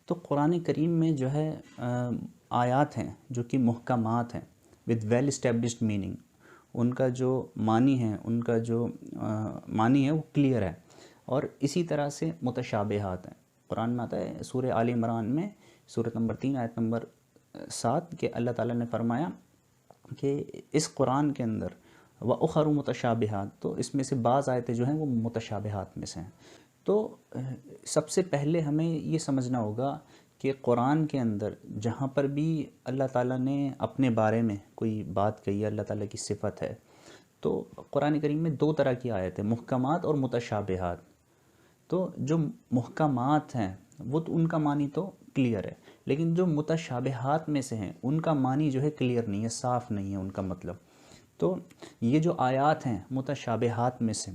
تو قرآن کریم میں جو ہے آیات ہیں جو کہ محکمات ہیں ود ویل اسٹیبلشڈ میننگ، ان کا جو معنی ہے معنی ہے وہ کلیئر ہے، اور اسی طرح سے متشابہات ہیں۔ قرآن میں آتا ہے سورہ آل عمران میں سورۃ نمبر 3 آیت نمبر 7 کہ اللہ تعالیٰ نے فرمایا کہ اس قرآن کے اندر وَأُخَرُ متشابہات، تو اس میں سے بعض آیتیں جو ہیں وہ متشابہات میں سے ہیں۔ تو سب سے پہلے ہمیں یہ سمجھنا ہوگا کہ قرآن کے اندر جہاں پر بھی اللہ تعالیٰ نے اپنے بارے میں کوئی بات کہی ہے، اللہ تعالیٰ کی صفت ہے، تو قرآن کریم میں دو طرح کی آیت ہیں، محکمات اور متشابہات۔ تو جو محکمات ہیں وہ تو ان کا معنی تو کلیئر ہے، لیکن جو متشابہات میں سے ہیں ان کا معنی جو ہے کلیئر نہیں ہے، صاف نہیں ہے ان کا مطلب۔ تو یہ جو آیات ہیں متشابہات میں سے،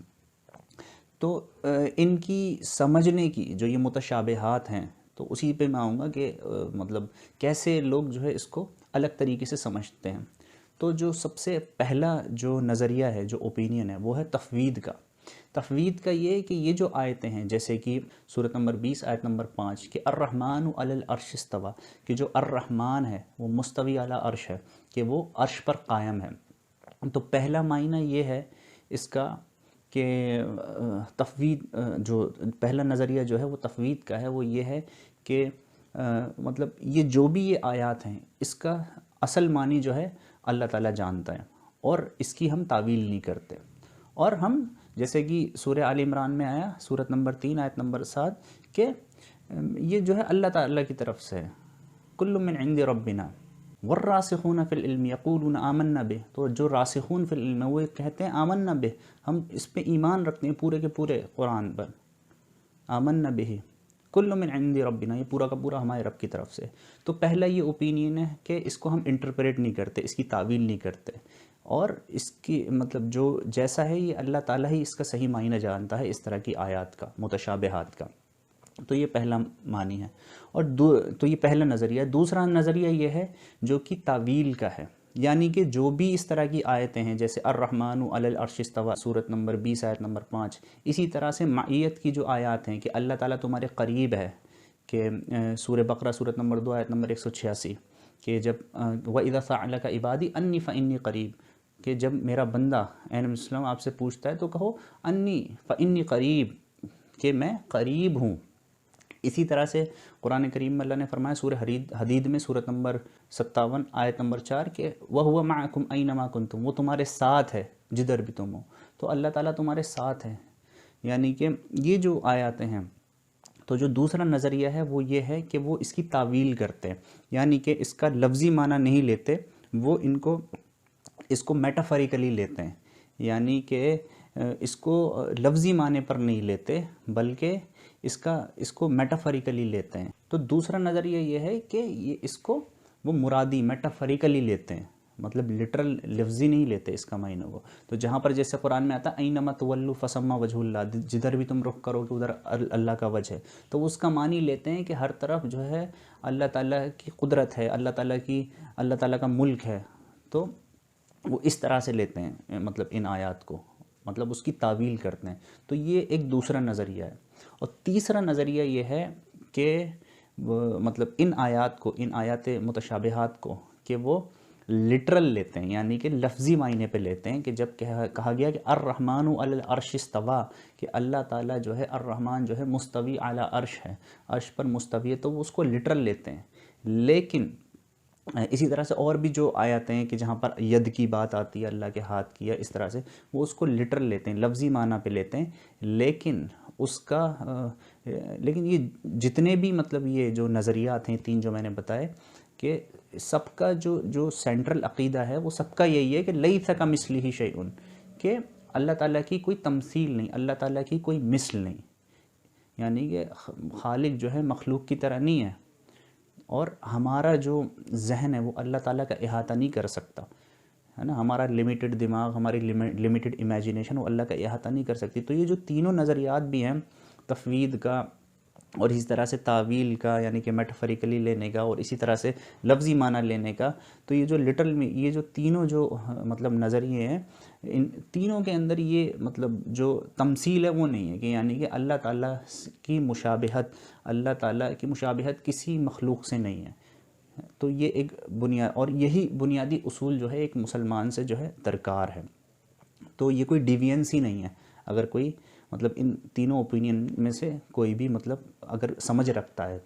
تو ان کی سمجھنے کی جو یہ متشابہات ہیں، تو اسی پہ میں آؤں گا کہ مطلب کیسے لوگ جو ہے اس کو الگ طریقے سے سمجھتے ہیں۔ تو جو سب سے پہلا جو نظریہ ہے، جو اوپینین ہے، وہ ہے تفویض کا۔ تفویض کا یہ کہ یہ جو آیتیں ہیں، جیسے کہ سورۃ نمبر 20 آیت نمبر 5 کہ الرحمن علی العرش استویٰ، کہ جو الرحمن ہے وہ مستوی علی عرش ہے، کہ وہ عرش پر قائم ہے۔ تو پہلا معنی یہ ہے اس کا کہ تفویض، جو پہلا نظریہ جو ہے وہ تفویض کا ہے، وہ یہ ہے کہ مطلب یہ جو بھی یہ آیات ہیں اس کا اصل معنی جو ہے اللہ تعالیٰ جانتا ہے، اور اس کی ہم تعویل نہیں کرتے، اور ہم جیسے کہ سورہ آل عمران میں آیا سورۃ نمبر 3 آیت نمبر 7 کہ یہ جو ہے اللہ تعالیٰ کی طرف سے ہے، کل من عند ربنا والراسخون فی العلم یقولون آمنا بہ، تو جو راسخون فی العلم وہ کہتے ہیں آمنا بہ، ہم اس پہ ایمان رکھتے ہیں پورے کے پورے قرآن پر، آمنا بہ کل من عند ربنا، یہ پورا کا پورا ہمارے رب کی طرف سے۔ تو پہلا یہ اوپینین ہے کہ اس کو ہم انٹرپریٹ نہیں کرتے، اس کی تعویل نہیں کرتے، اور اس کی مطلب جو جیسا ہے یہ اللہ تعالیٰ ہی اس کا صحیح معنی جانتا ہے اس طرح کی آیات کا، متشابہات کا۔ تو یہ پہلا معنی ہے، اور تو یہ پہلا نظریہ ہے۔ دوسرا نظریہ یہ ہے جو کہ تعویل کا ہے، یعنی کہ جو بھی اس طرح کی آیتیں ہیں جیسے الرحمن علی العرش استویٰ سورۃ نمبر 20 آیت نمبر 5، اسی طرح سے معیت کی جو آیات ہیں کہ اللہ تعالیٰ تمہارے قریب ہے، کہ سورہ بقرہ سورۃ نمبر 2 آیت نمبر 186 کہ جب وَإِذَا سَأَلَكَ عِبَادِي أَنِّي فَإِنِّي قَرِيب، کہ جب میرا بندہ اے نبی وسلم آپ سے پوچھتا ہے تو کہو انی فإنی قریب، کہ میں قریب ہوں۔ اسی طرح سے قرآن کریم میں اللہ نے فرمایا سورہ حدید میں سورۃ نمبر 57 آیت نمبر 4 کہ وَهُوَ مَعَكُمْ أَيْنَمَا كُنْتُمْ، وہ تمہارے ساتھ ہے جدھر بھی تم ہو۔ تو اللہ تعالیٰ تمہارے ساتھ ہے، یعنی کہ یہ جو آیاتیں ہیں۔ تو جو دوسرا نظریہ ہے وہ یہ ہے کہ وہ اس کی تعویل کرتے ہیں، یعنی کہ اس کا لفظی معنی نہیں لیتے، وہ اس کو میٹافریکلی لیتے ہیں، یعنی کہ اس کو لفظی معنی پر نہیں لیتے بلکہ اس کو میٹافریکلی لیتے ہیں۔ تو دوسرا نظریہ یہ ہے کہ اس کو وہ مرادی میٹافریکلی لیتے ہیں، مطلب لٹرل لفظی نہیں لیتے اس کا معنی کو۔ تو جہاں پر جیسے قرآن میں آتا ہے اینما تولوا فثم وجہ اللہ، جدھر بھی تم رخ کرو کہ ادھر اللہ کا وجہ ہے، تو اس کا معنی لیتے ہیں کہ ہر طرف جو ہے اللہ تعالیٰ کی قدرت ہے، اللہ تعالیٰ کا ملک ہے۔ تو وہ اس طرح سے لیتے ہیں مطلب ان آیات کو، مطلب اس کی تعویل کرتے ہیں۔ تو یہ ایک دوسرا نظریہ ہے۔ اور تیسرا نظریہ یہ ہے کہ مطلب ان آیات متشابہات کو کہ وہ لٹرل لیتے ہیں، یعنی کہ لفظی معنی پہ لیتے ہیں، کہ جب کہا گیا کہ الرحمن علی العرش استویٰ، کہ اللہ تعالیٰ جو ہے الرحمن جو ہے مستوی علی عرش ہے، عرش پر مستوی ہے، تو وہ اس کو لٹرل لیتے ہیں۔ لیکن اسی طرح سے اور بھی جو آیاتیں ہیں کہ جہاں پر ید کی بات آتی ہے، اللہ کے ہاتھ کی ہے، اس طرح سے وہ اس کو لٹرل لیتے ہیں، لفظی معنی پہ لیتے ہیں۔ لیکن یہ جتنے بھی مطلب یہ جو نظریات ہیں تین جو میں نے بتائے، کہ سب کا جو سینٹرل عقیدہ ہے وہ سب کا یہی ہے کہ لیس کمثلہ شیء، کہ اللہ تعالیٰ کی کوئی تمثیل نہیں، اللہ تعالیٰ کی کوئی مثل نہیں، یعنی کہ خالق جو ہے مخلوق کی طرح نہیں ہے، اور ہمارا جو ذہن ہے وہ اللہ تعالیٰ کا احاطہ نہیں کر سکتا ہے نا، ہمارا لمیٹڈ دماغ، ہماری لمیٹڈ امیجینیشن وہ اللہ کا احاطہ نہیں کر سکتی۔ تو یہ جو تینوں نظریات بھی ہیں، تفویض کا، اور اسی طرح سے تعویل کا یعنی کہ میٹافریکلی لینے کا، اور اسی طرح سے لفظی معنی لینے کا. تو یہ جو لٹل میں یہ جو تینوں جو مطلب نظریے ہیں، ان تینوں کے اندر یہ مطلب جو تمثیل ہے وہ نہیں ہے کہ یعنی کہ اللہ تعالیٰ کی مشابہت، اللہ تعالیٰ کی مشابہت کسی مخلوق سے نہیں ہے. تو یہ ایک اور یہی بنیادی اصول جو ہے ایک مسلمان سے جو ہے درکار ہے. تو یہ کوئی ڈیوینس ہی نہیں ہے اگر کوئی مطلب ان تینوں اوپینین میں سے کوئی بھی مطلب اگر سمجھ رکھتا ہے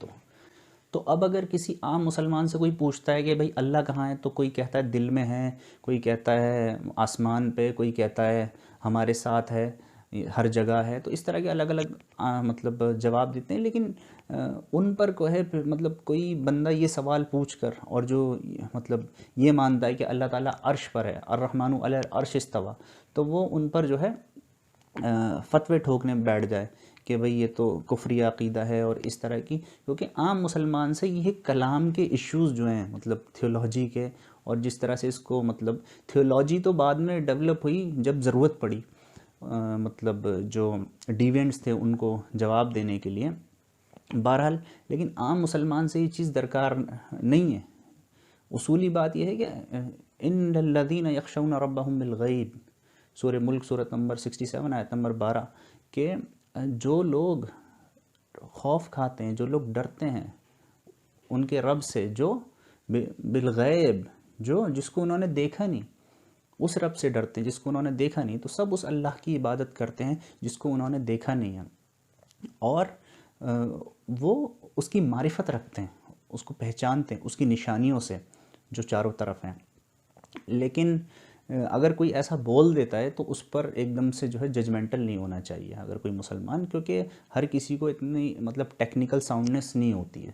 تو اب اگر کسی عام مسلمان سے کوئی پوچھتا ہے کہ بھئی اللہ کہاں ہے، تو کوئی کہتا ہے دل میں ہے، کوئی کہتا ہے آسمان پہ، کوئی کہتا ہے ہمارے ساتھ ہے، ہر جگہ ہے. تو اس طرح کے الگ الگ مطلب جواب دیتے ہیں. لیکن ان پر کو ہے مطلب کوئی بندہ یہ سوال پوچھ کر اور جو مطلب یہ مانتا ہے کہ اللہ تعالیٰ عرش پر ہے، الرحمن علی العرش استویٰ، تو وہ ان پر جو ہے فتوے ٹھوکنے میں بیٹھ جائے کہ بھئی یہ تو کفری عقیدہ ہے اور اس طرح کی. کیونکہ عام مسلمان سے یہ کلام کے ایشوز جو ہیں مطلب تھیولوجی کے، اور جس طرح سے اس کو مطلب تھیولوجی تو بعد میں ڈیولپ ہوئی جب ضرورت پڑی مطلب جو ڈیوینٹس تھے ان کو جواب دینے کے لیے. بہرحال لیکن عام مسلمان سے یہ چیز درکار نہیں ہے. اصولی بات یہ ہے کہ ان الذین یخشون ربہم بالغیب، سورہ ملک صورت نمبر 67 آیت نمبر 12، کہ جو لوگ خوف کھاتے ہیں، جو لوگ ڈرتے ہیں ان کے رب سے، جو بالغیب، جس کو انہوں نے دیکھا نہیں، اس رب سے ڈرتے ہیں جس کو انہوں نے دیکھا نہیں. تو سب اس اللہ کی عبادت کرتے ہیں جس کو انہوں نے دیکھا نہیں ہے، اور وہ اس کی معرفت رکھتے ہیں، اس کو پہچانتے ہیں اس کی نشانیوں سے جو چاروں طرف ہیں. لیکن اگر کوئی ایسا بول دیتا ہے تو اس پر ایک دم سے جو ہے ججمنٹل نہیں ہونا چاہیے اگر کوئی مسلمان، کیونکہ ہر کسی کو اتنی مطلب ٹیکنیکل ساؤنڈنس نہیں ہوتی ہے.